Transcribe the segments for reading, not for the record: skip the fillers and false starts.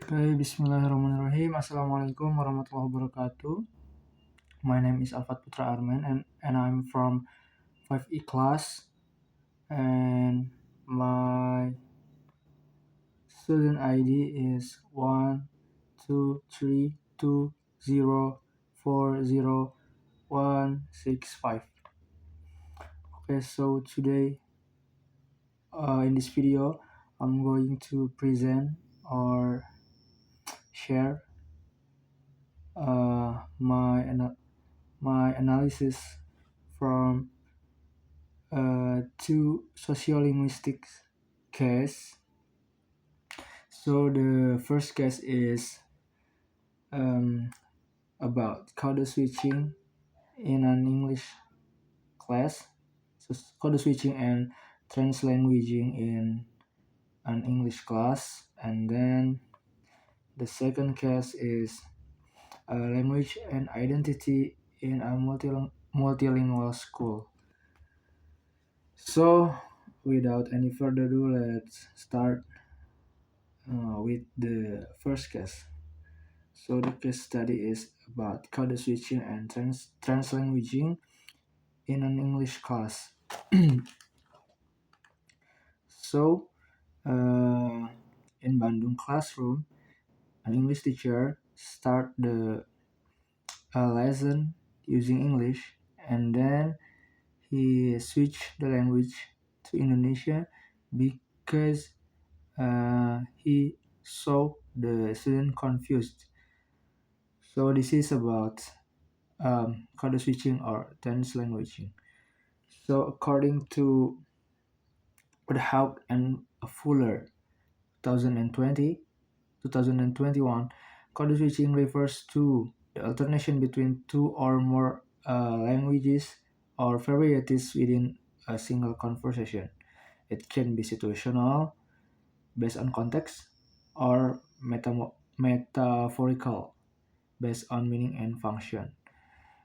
Okay, Bismillahirrahmanirrahim. Assalamualaikum warahmatullahi wabarakatuh. My name is Al-Fath Putra Armen and I'm from 5E class, and my student ID is 12322040165. Okay, so today in this video I'm going to present or share my analysis from two sociolinguistic case. So the first case is about code switching in an English class. So code switching and translanguaging in an English class. And then the second case is language and identity in a multilingual school. So without any further ado, let's start with the first case. So the case study is about code switching and translanguaging in an English class. So in Bandung classroom, an English teacher start the lesson using English, and then he switched the language to Indonesia because he saw the student confused. So this is about code switching or translanguaging. So according to Woodhouse and Fuller 2021, code switching refers to the alternation between two or more languages or varieties within a single conversation. It can be situational, based on context, or metaphorical, based on meaning and function.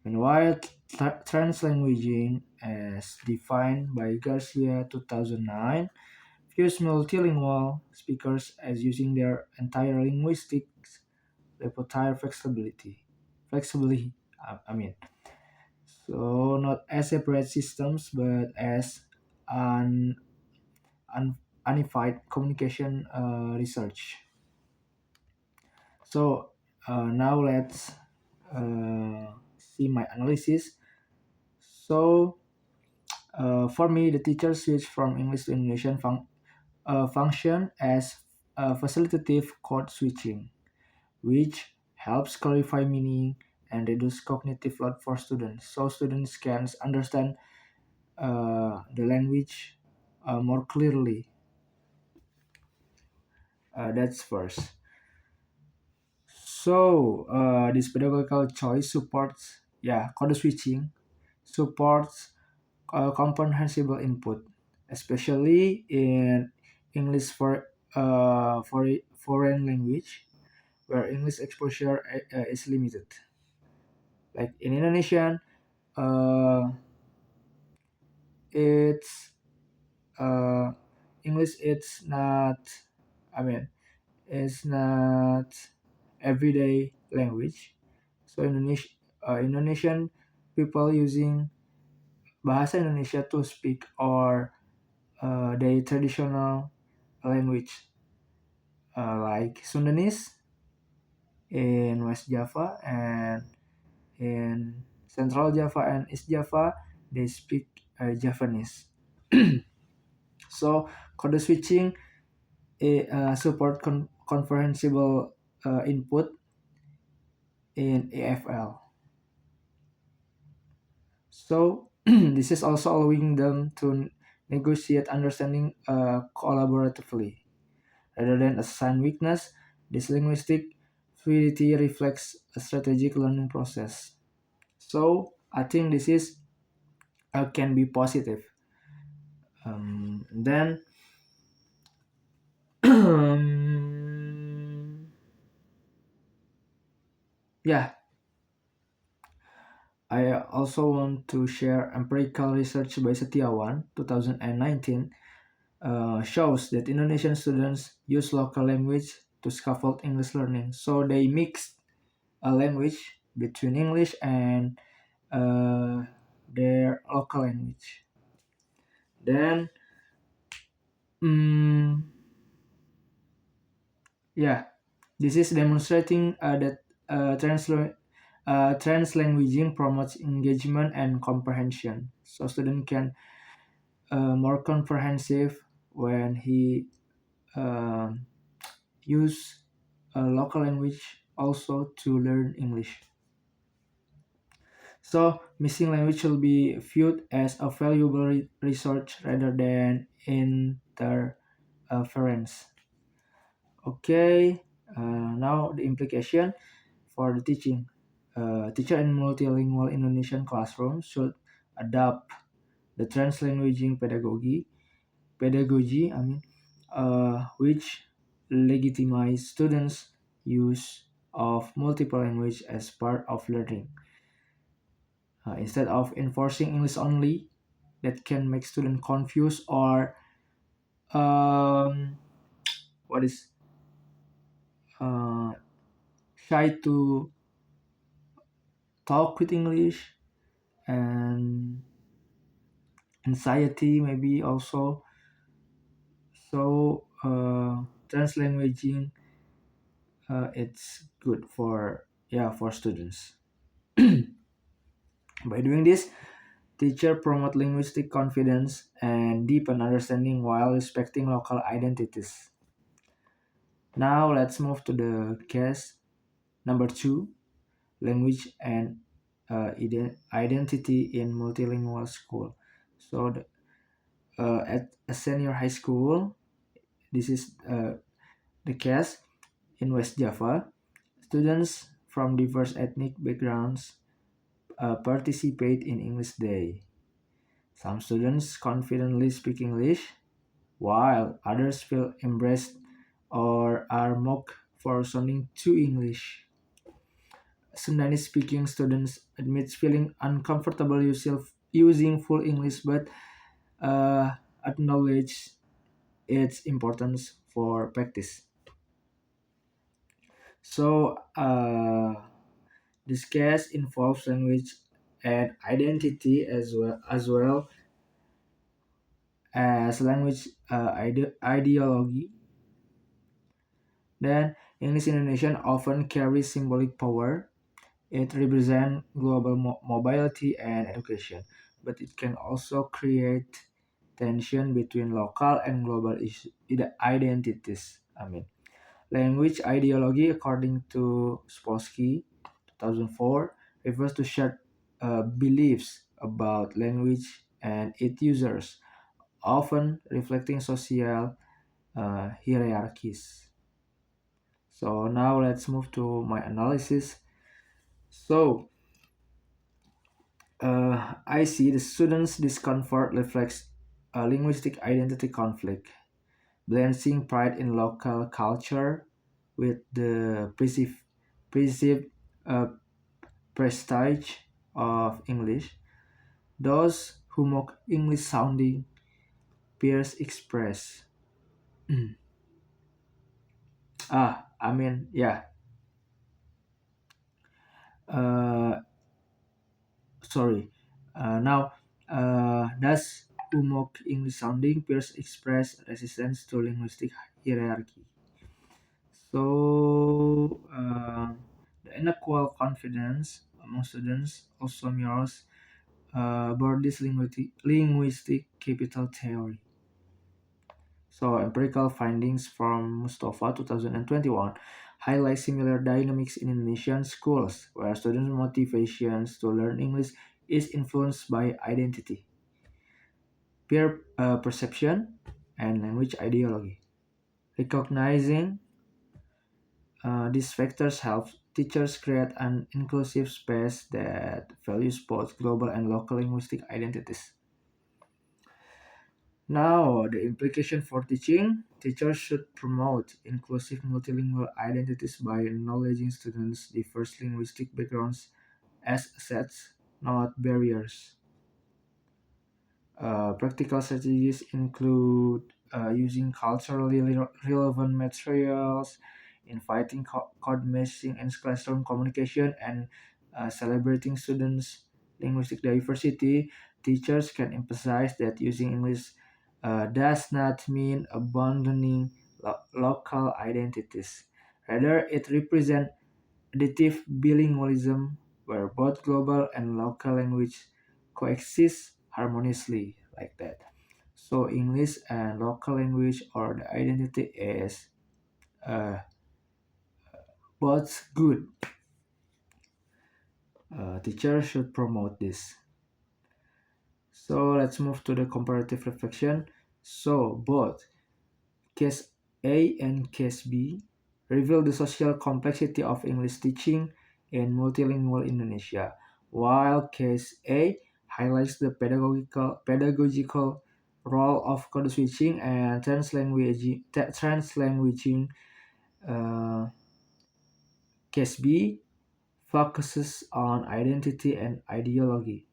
Meanwhile, translanguaging, as defined by Garcia 2009, views multilingual speakers as using their entire linguistic repertoire flexibly, I mean, so not as separate systems, but as an unified communication research. So now let's see my analysis. So for me, the teacher switch from English to Indonesian function as facilitative code switching, which helps clarify meaning and reduce cognitive load for students, so students can understand the language more clearly. That's first. So this pedagogical choice supports, code switching supports comprehensible input, especially in English for foreign language, where English exposure is limited. Like in Indonesian, it's English. It's not. I mean, it's not everyday language. So Indonesian people using bahasa Indonesia to speak or their traditional language, like Sundanese in West Java and in Central Java and East Java, they speak Javanese. So code switching support comprehensible input in AFL. So this is also allowing them to negotiate understanding collaboratively. Rather than assign weakness, this linguistic fluidity reflects a strategic learning process. So I think this is can be positive. Then yeah, I also want to share empirical research by Setiawan 2019 shows that Indonesian students use local language to scaffold English learning. So they mixed a language between English and uh, their local language. Then, mm, yeah, this is demonstrating that translanguaging promotes engagement and comprehension. So student can more comprehensive when he um use a local language also to learn English. So missing language will be viewed as a valuable research rather than interference. Okay, now the implication for the teaching. Teacher in multilingual Indonesian classrooms should adopt the translanguaging pedagogy, which legitimize students' use of multiple language as part of learning. Instead of enforcing English only, that can make students confused or um, what is uh, shy to talk with English, and anxiety maybe also. So translanguaging, it's good for, yeah, for students. By doing this, teacher promote linguistic confidence and deepen understanding while respecting local identities. Now let's move to the case number two, language and identity in multilingual school. So at a senior high school, this is the case in West Java. Students from diverse ethnic backgrounds participate in English Day. Some students confidently speak English, while others feel embarrassed or are mocked for sounding too English. Sundanese speaking students admit feeling uncomfortable using full English, but uh, acknowledge its importance for practice. So, this case involves language and identity as well as language ideology. Then, English Indonesian often carries symbolic power. It represents global mobility and education, but it can also create tension between local and global identities. Language ideology, according to Spolsky, 2004, refers to shared beliefs about language and its users, often reflecting social hierarchies. So now let's move to my analysis. So I see the students' discomfort reflects a linguistic identity conflict, balancing pride in local culture with the perceived uh, prestige of English. Those who mock English sounding peers express. Yeah. Uh, Sorry. Now, does who mock English sounding peers express resistance to linguistic hierarchy? So, the unequal confidence among students also mirrors Bordy's linguistic capital theory. So, empirical findings from Mustafa 2021 highlight similar dynamics in Indonesian schools, where students' motivations to learn English is influenced by identity, peer perception, and language ideology. Recognizing these factors help teachers create an inclusive space that values both global and local linguistic identities. Now, the implication for teaching: teachers should promote inclusive multilingual identities by acknowledging students' diverse linguistic backgrounds as assets, not barriers. Practical strategies include using culturally relevant materials, inviting coordination in classroom communication, and celebrating students' linguistic diversity. Teachers can emphasize that using English does not mean abandoning local identities. Rather, it represents additive bilingualism where both global and local language coexist harmoniously like that. So English and local language or the identity is uh, both good. Teachers should promote this. So let's move to the comparative reflection. So both case A and case B reveal the social complexity of English teaching in multilingual Indonesia, while case A highlights the pedagogical role of code switching and translanguaging. Uh, Case B focuses on identity and ideology.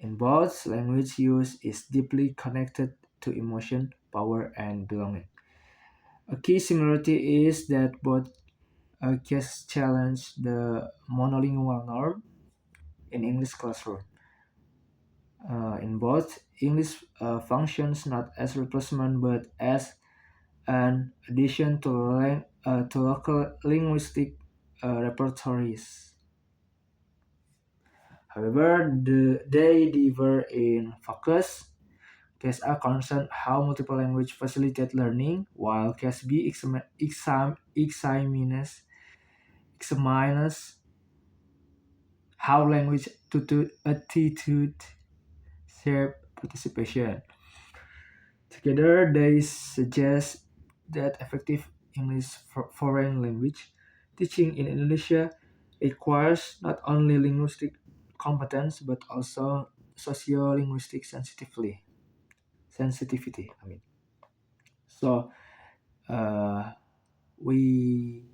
In both, language use is deeply connected to emotion, power, and belonging. A key similarity is that both cases challenge the monolingual norm in English classroom. In both, English functions not as replacement but as an addition to local linguistic repertories. However, they differ in focus. Case A concerns how multiple language facilitate learning, while Case B examines how language attitude shape participation. Together, they suggest that effective English foreign language teaching in Indonesia requires not only linguistic competence but also sociolinguistic sensitivity. I mean, so uh, we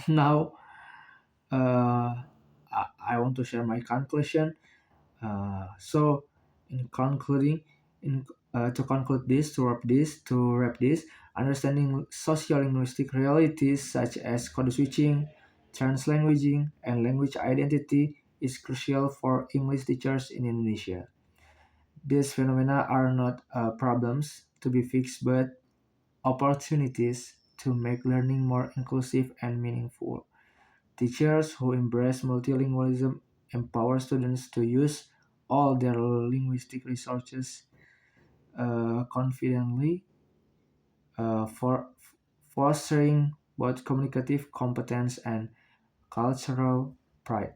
now I want to share my conclusion. So, in concluding, in to wrap this, understanding sociolinguistic realities such as code switching, translanguaging, and language identity is crucial for English teachers in Indonesia. These phenomena are not problems to be fixed, but opportunities to make learning more inclusive and meaningful. Teachers who embrace multilingualism empower students to use all their linguistic resources confidently, for fostering both communicative competence and cultural pride.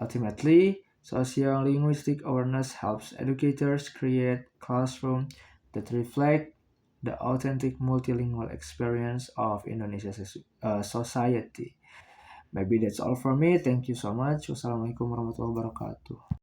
Ultimately, sociolinguistic awareness helps educators create classrooms that reflect the authentic multilingual experience of Indonesia's society. Maybe that's all for me. Thank you so much. Wassalamualaikum warahmatullahi wabarakatuh.